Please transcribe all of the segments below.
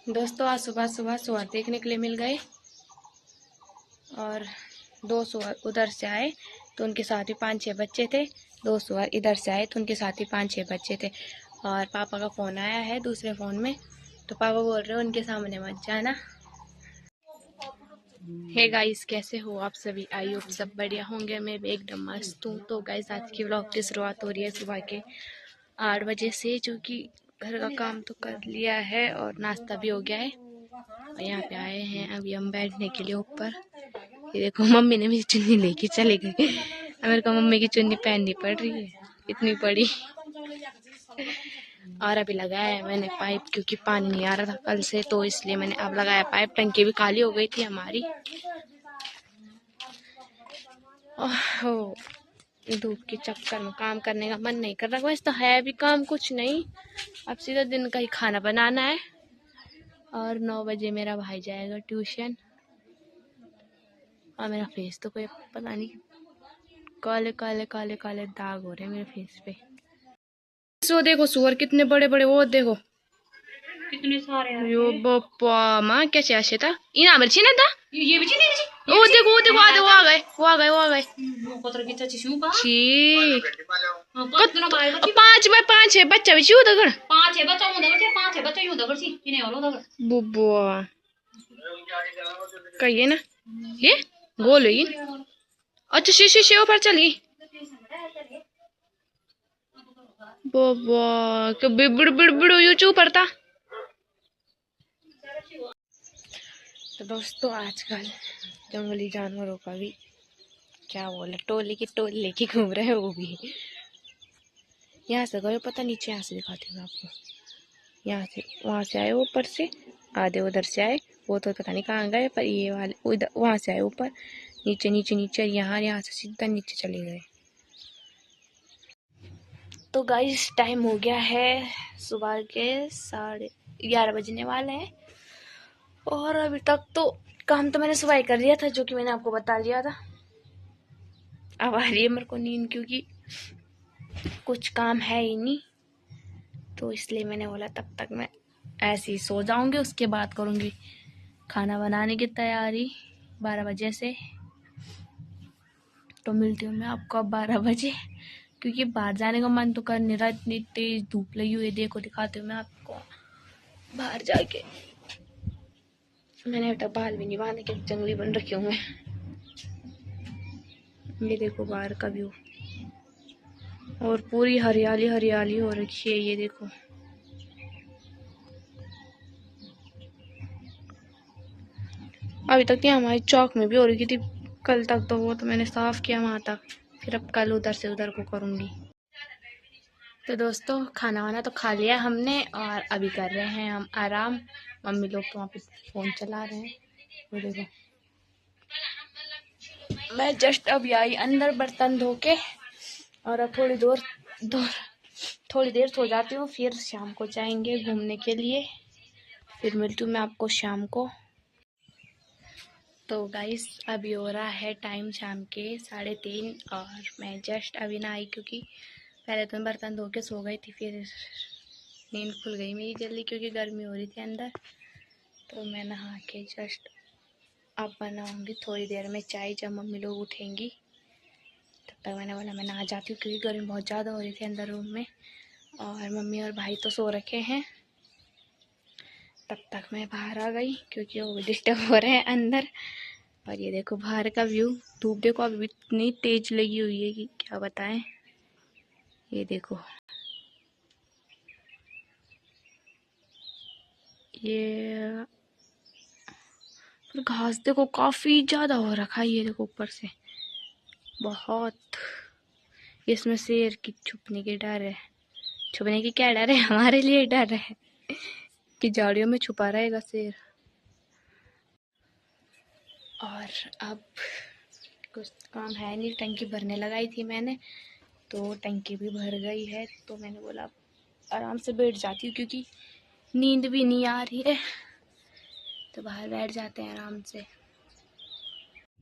दोस्तों आज सुबह सुबह सुअर देखने के लिए मिल गए और दो सुअर उधर से आए तो उनके साथ ही 5-6 बच्चे थे। दो सुअर इधर से आए तो उनके साथ ही 5-6 बच्चे थे और पापा का फ़ोन आया है दूसरे फ़ोन में, तो पापा बोल रहे हो उनके सामने मत जाना। हे गाइस, कैसे हो आप सभी? आई होप सब बढ़िया होंगे। मैं भी एकदम मस्त हूँ। तो गाइस आज की व्लॉग की शुरुआत हो रही है सुबह के 8 बजे से, जो कि घर का काम तो कर लिया है और नाश्ता भी हो गया है। और यहाँ पे आए हैं अभी हम बैठने के लिए ऊपर। ये देखो मम्मी ने मेरी चुन्नी लेके चले गई। मेरे को मम्मी की चुन्नी पहननी पड़ रही है, इतनी बड़ी। और अभी लगाया है मैंने पाइप, क्योंकि पानी नहीं आ रहा था कल से, तो इसलिए मैंने अब लगाया पाइप। टंकी भी खाली हो गई थी हमारी। ओह, धूप के चक्कर में काम करने का मन नहीं कर रहा। वैसे तो है भी काम कुछ नहीं, अब सीधा दिन का ही खाना बनाना है। और 9 बजे मेरा भाई जाएगा ट्यूशन। और मेरा फेस तो कोई पता नहीं, काले काले काले काले दाग हो रहे हैं मेरे फेस पे। सो देखो सुअर कितने बड़े बड़े, वो देखो कितने सारे हैं यो बप्पा मां कैसे आशे था इना बरची ना था। ये भी नहीं ओ देखो वो देखो, वो आ गए वो आ गए वो आ गए। पत्र की चाची शू का छी कितना बाय बच्ची 5 है बच्चा भी छू दगड़ 5 है बच्चा हूं दगड़ 5 है बच्चा यूं दगड़ सी इने वालो दगड़ बुबुआ कहिए ना ये गोल हुई। अच्छा शी ऊपर चली बुबुआ के बिड़ बिड़ बिड़ यू चू पड़ता। तो दोस्तों आजकल जंगली जानवरों का भी क्या बोले, टोली की टोली लेके घूम रहे हैं वो भी। यहाँ से गए पता, नीचे यहाँ से दिखाती हूँ आपको। यहाँ से वहाँ से आए ऊपर से, आधे उधर से आए, वो तो पता नहीं कहाँ गए, पर ये वाले उधर वहाँ से आए ऊपर, नीचे नीचे नीचे यहाँ से सीधा नीचे चले गए। तो गाइस टाइम हो गया है सुबह के 11:30 बजने वाले हैं और अभी तक तो काम तो मैंने सुबह ही कर लिया था, जो कि मैंने आपको बता लिया था। अब आ रही है मेरे को नींद, क्योंकि कुछ काम है ही नहीं, तो इसलिए मैंने बोला तब तक मैं ऐसे ही सो जाऊंगी, उसके बाद करूंगी खाना बनाने की तैयारी 12 बजे से। तो मिलती हूँ मैं आपको अब 12 बजे, क्योंकि बाहर जाने का मन तो कर नहीं रहा, इतनी तेज धूप लगी हुई है। देखो दिखाती हूँ मैं आपको बाहर जाके। मैंने अभी तक बाल भी नहीं बांधे के जंगली बन रखी हूँ मैं। ये देखो बाहर का व्यू, और पूरी हरियाली हरियाली हो रखी है। ये देखो अभी तक ये हमारी चौक में भी हो रही थी कल तक, तो वो तो मैंने साफ किया वहां तक, फिर अब कल उधर से उधर को करूंगी। तो दोस्तों खाना वाना तो खा लिया हमने और अभी कर रहे हैं हम आराम। मम्मी लोग तो वहाँ पे फोन चला रहे हैं। वो देखो मैं जस्ट अभी आई अंदर बर्तन धो के, और अब थोड़ी देर सो जाती हूँ, फिर शाम को जाएंगे घूमने के लिए। फिर मिलती हूँ मैं आपको शाम को। तो गाइस अभी हो रहा है टाइम शाम के 3:30 और मैं जस्ट अभी ना आई, क्योंकि पहले तो मैं बर्तन धो के सो गई थी, फिर नींद खुल गई मेरी जल्दी, क्योंकि गर्मी हो रही थी अंदर। तो मैं नहा के जस्ट अब बनाऊँगी थोड़ी देर में चाय, जब मम्मी लोग उठेंगी तब तक मैंने बोला मैं नहा जाती हूँ, क्योंकि गर्मी बहुत ज़्यादा हो रही थी अंदर रूम में। और मम्मी और भाई तो सो रखे हैं, तब तक मैं बाहर आ गई, क्योंकि वो डिस्टर्ब हो रहे हैं अंदर। और ये देखो बाहर का व्यू, धूप देखो अभी इतनी तेज लगी हुई है कि क्या बताएं। ये देखो ये घास देखो काफी ज्यादा हो रखा है। ये देखो ऊपर से बहुत, इसमें शेर की छुपने की डर है। छुपने की क्या डर है, हमारे लिए डर है कि झाड़ियों में छुपा रहेगा शेर। और अब कुछ काम है नहीं, टंकी भरने लगाई थी मैंने, तो टंकी भी भर गई है। तो मैंने बोला आराम से बैठ जाती हूँ, क्योंकि नींद भी नहीं आ रही है, तो बाहर बैठ जाते हैं आराम से।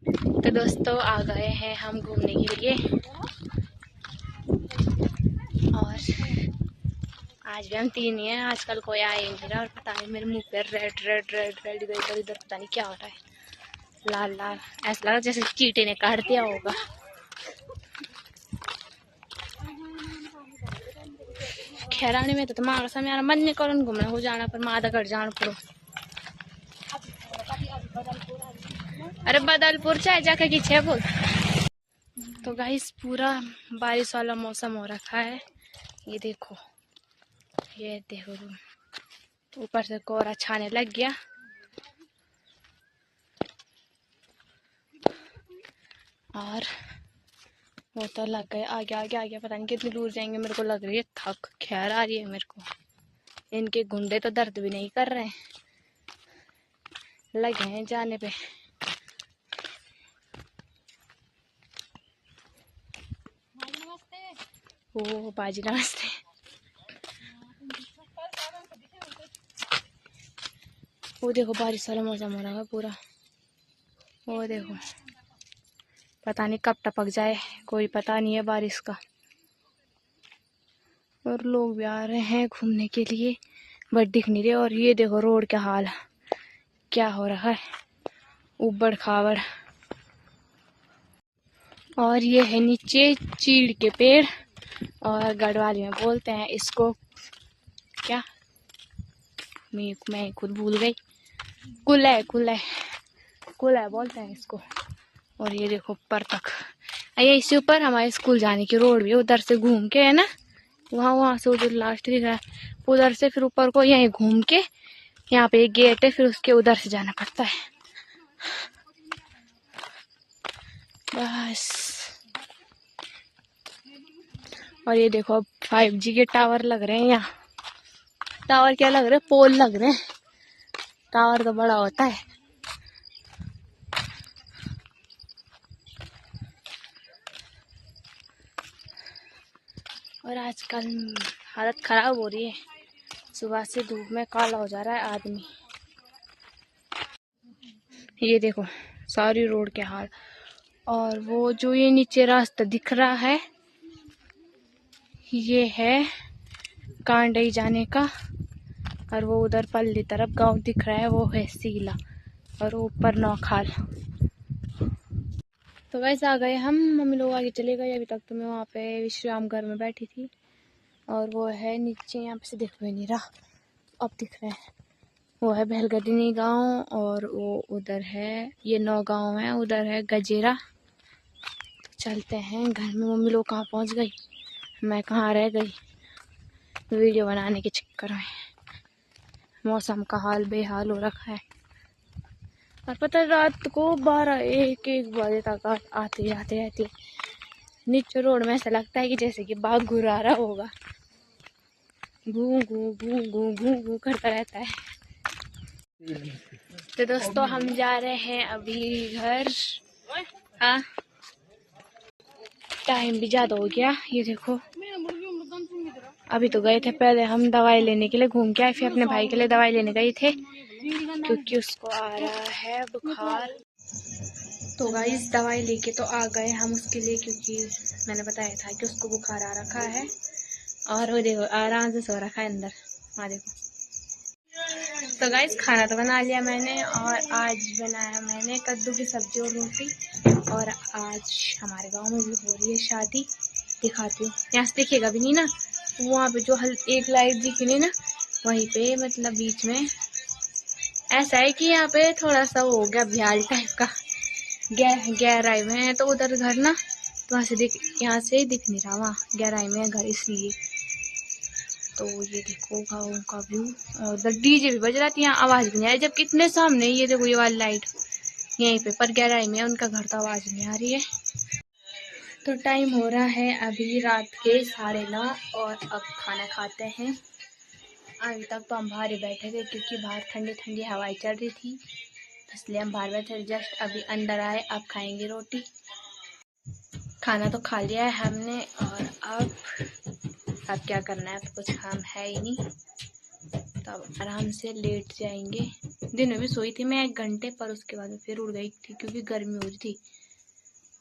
तो दोस्तों आ गए हैं हम घूमने के लिए, और आज भी हम 3 ही हैं, आजकल कोई आया ही नहीं रहा। और पता नहीं मेरे मुंह पे रेड रेड रेड रेड इधर इधर पता नहीं क्या हो रहा है, लाल लाल, ऐसा लगा जैसे चींटी ने काट दिया होगा। खैराने में तो तुम्हारा समय यार मन नहीं करो घूमने हो जाना, पर मादा कर जान पड़ो। अरे बदलपुर चाहे जाके की छे बोल। तो गाइस पूरा बारिश वाला मौसम हो रखा है, ये देखो, ये देखो, ऊपर से कोहरा छाने लग गया। और वो तो लग गए आगे आगे आगे, पता नहीं कितनी दूर जाएंगे। मेरे को लग रही है थक, खैर आ रही है मेरे को। इनके गुंडे तो दर्द भी नहीं कर रहे हैं, लगे हैं जाने पे। ओ बाजी नमस्ते। वो देखो बारिश वाला मौसम हो रहा है पूरा, वो देखो, पता नहीं कब टपक जाए, कोई पता नहीं है बारिश का। और लोग भी आ रहे हैं घूमने के लिए, बट दिख नहीं रहे। और ये देखो रोड का हाल क्या हो रहा है, उबड़ खाबड़। और ये है नीचे चीड़ के पेड़, और गढ़वाली में बोलते हैं इसको क्या, मैं खुद भूल गई, कुले कुले कुले बोलते हैं इसको। और ये देखो ऊपर तक, ये इससे ऊपर हमारे स्कूल जाने की रोड भी है, उधर से घूम के है ना, वहाँ से उधर लास्ट दिख रहा है, उधर से फिर ऊपर को यहीं घूम के, यहाँ पे एक गेट है, फिर उसके उधर से जाना पड़ता है बस। और ये देखो अब 5G के टावर लग रहे हैं यहाँ, टावर क्या लग रहे हैं, पोल लग रहे हैं, टावर तो बड़ा होता है। और आजकल हालत खराब हो रही है, सुबह से धूप में काला हो जा रहा है आदमी। ये देखो सारी रोड के हाल। और वो जो ये नीचे रास्ता दिख रहा है, ये है कांडई जाने का। और वो उधर पल्ली तरफ गांव दिख रहा है, वो है सीला, और ऊपर नौखाल। तो वैसे आ गए हम, मम्मी लोग आगे चले गए। अभी तक तो मैं वहाँ पे विश्राम घर में बैठी थी। और वो है नीचे, यहाँ पे से दिख भी नहीं रहा, अब दिख रहा है, वो है बेलगडनी गांव। और वो उधर है, ये 9 गांव है, उधर है गजेरा। तो चलते हैं घर में। मम्मी लोग कहाँ पहुँच गई, मैं कहाँ रह गई वीडियो बनाने के चक्कर में। मौसम का हाल बेहाल हो रखा है। और पता है रात को 12-1 बजे तक आते जाते रहती है नीचे रोड में। ऐसा लगता है कि जैसे कि बाघ घुरा रहा होगा, घू घू घू घू घू घू करता रहता है। तो दोस्तों हम जा रहे हैं अभी घर। हाँ टाइम भी ज़्यादा हो गया, ये देखो। अभी तो गए थे पहले हम दवाई लेने के लिए, घूम के आए, फिर अपने भाई के लिए दवाई लेने गए थे क्योंकि उसको आ रहा है बुखार। तो गाइस दवाई लेके तो आ गए हम उसके लिए, क्योंकि मैंने बताया था कि उसको बुखार आ रखा है। और वो देखो आराम से सो रखा है अंदर, हाँ देखो। तो गाइस खाना तो बना लिया मैंने, और आज बनाया मैंने कद्दू की सब्जी और रोटी। और आज हमारे गांव में भी हो रही है शादी, दिखाती हूँ। यहाँ से दिखेगा भी नहीं ना, वहाँ पे जो एक लाइट दिखी नहीं ना, वहीं पे मतलब बीच में ऐसा है कि यहाँ पे थोड़ा सा वो हो गया भ्याल टाइप का, गहराई में है। तो उधर घर ना, तो वहाँ से यहाँ से दिख नहीं रहा, वहाँ गहराई में है घर, इसलिए। तो ये देखो गाँव का व्यू, और उधर डीजे भी बज रहा था, यहाँ आवाज़ भी नहीं आ रही, जब कितने सामने ये देखो ये वाली लाइट यहीं पे, पर गहराई में उनका घर, तो आवाज़ नहीं आ रही है। तो टाइम हो रहा है अभी रात के 9:30, और अब खाना खाते हैं। अभी तक तो हम बाहर ही बैठे थे क्योंकि बाहर ठंडी ठंडी हवाएं चल रही थी, इसलिए हम बाहर बैठे। जस्ट अभी अंदर आए, अब खाएंगे रोटी। खाना तो खा लिया है हमने, और अब क्या करना है, अब कुछ काम है ही नहीं, तो अब आराम से लेट जाएंगे। दिन में भी सोई थी मैं 1 घंटे, पर उसके बाद फिर उठ गई थी क्योंकि गर्मी हो रही थी।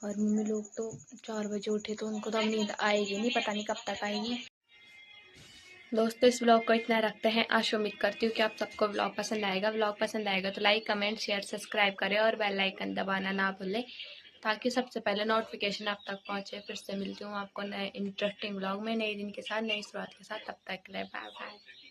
और मम्मी लोग तो 4 बजे उठे, तो उनको तो अब नींद आएगी नहीं, पता नहीं कब तक आएगी। दोस्तों इस व्लॉग को इतना रखते हैं। आशा उम्मीद करती हूँ कि आप सबको व्लॉग पसंद आएगा। व्लॉग पसंद आएगा तो लाइक कमेंट शेयर सब्सक्राइब करें और बेल आइकन दबाना ना भूलें, ताकि सबसे पहले नोटिफिकेशन आप तक पहुँचे। फिर से मिलती हूँ आपको नए इंटरेस्टिंग व्लॉग में, नए दिन के साथ, नई शुरुआत के साथ। तब तक के लिए बाय बाय।